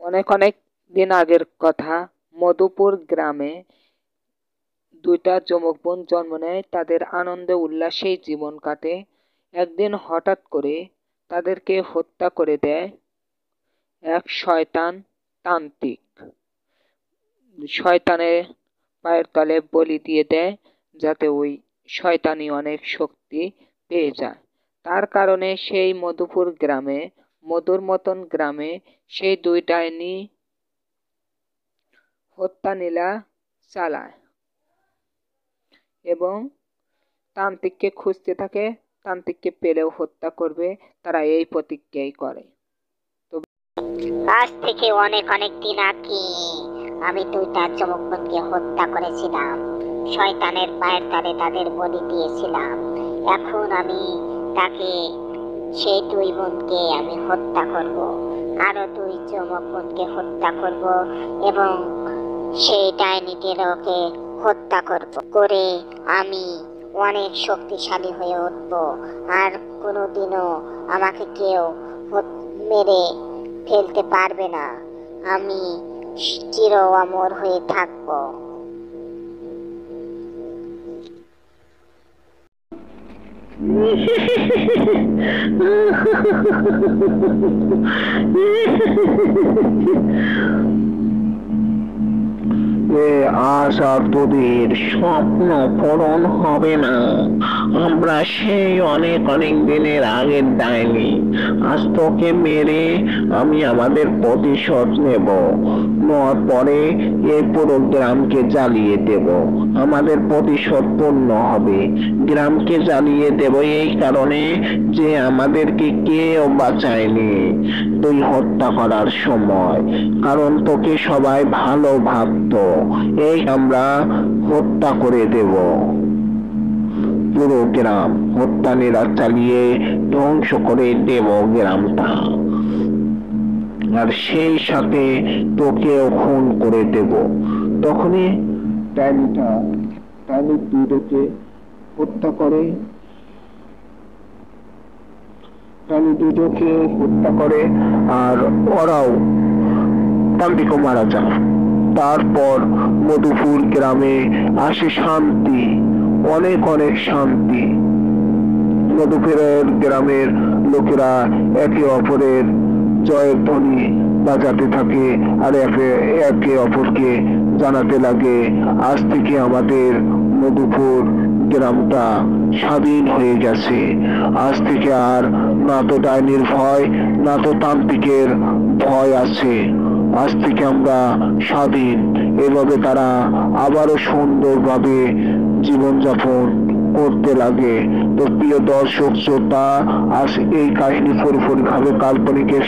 অনেক অনেক দিন আগের কথা। মধুপুর গ্রামে দুইটা যমজ বোন জন্ম নেয়। তাদের আনন্দে উল্লাসেই জীবন কাটে। একদিন হঠাৎ করে তাদেরকে হত্যা করে দেয় এক শয়তান তান্ত্রিক। শয়তানের পায়ের তলে বলি দিয়ে দেয়, যাতে ওই শয়তানি অনেক শক্তি পেয়ে যায়। তার কারণে সেই মধুপুর গ্রামে, মধুর মতন গ্রামে, সেই দুই ডাইনি হত্যা লীলা চালায় এবং তান্ত্রিককে খুঁজতে থাকে। তান্ত্রিককে পেলেও হত্যা করবে, তারা এই প্রতিজ্ঞাই করে। আজ থেকে অনেক অনেক দিন আগে আমি দুইটা যমজ বোনকে হত্যা করেছিলাম। শয়তানের পায়ের তলে তাদের বলি দিয়েছিলাম। এখন আমি তাকে, সেই দুই বোনকে আমি হত্যা করব, আরো দুই যমজ বোনকে হত্যা করব এবং সেই ডাইনিদেরকে হত্যা করব। করে আমি অনেক শক্তিশালী হয়ে উঠব, আর কোনোদিনও আমাকে কেউ মেরে ফেলতে পারবে না। আমি চির অমর হয়ে থাকব। আজ আর তোদের স্বপ্ন পূরণ হবে না। আমরা সেই অনেক অনেক দিনের আগের ডাইনি। আজ তোকে মেরে আমি আমাদের প্রতিশোধ নেব। নেওয়ার পরে এই পুরো গ্রামকে জ্বালিয়ে দেব। আমাদের প্রতিশোধ পূর্ণ হবে। গ্রামকে জ্বালিয়ে দেব এই কারণে যে আমাদেরকে কেউ বাঁচায়নি তুই হত্যা করার সময়, কারণ তোকে সবাই ভালো ভাবতো। এই আমরা হত্যা করে দেব। পুরো গ্রাম হত্যা লীলা চালিয়ে ধ্বংস করে দেব গ্রামটা, আর সেই সাথে তোকেও খুন করে দেব। তখনই ডাইনি দুটোকে হত্যা করে, আর ওরাও তান্ত্রিকও মারা যায়। তারপর মধুপুর গ্রামে আসে শান্তি, অনেক অনেক শান্তি। মধুপুরের গ্রামের লোকেরা একে অপরের জয়ের ধ্বনি বাজাতে থাকে, আর একে অপরকে জানাতে লাগে, আজ থেকে আমাদের মধুপুর গ্রামটা স্বাধীন হয়ে গেছে। আজ থেকে আর না তো ডাইনির ভয়, না তো তান্ত্রিকের ভয় আছে। আজ থেকে আমরা স্বাধীন। এভাবে তারা আবারও সুন্দরভাবে জীবনযাপন করতে লাগে। তো প্রিয় দর্শক শ্রোতা, আজ এই কাহিনী পুরোপুরিভাবে কাল্পনিকের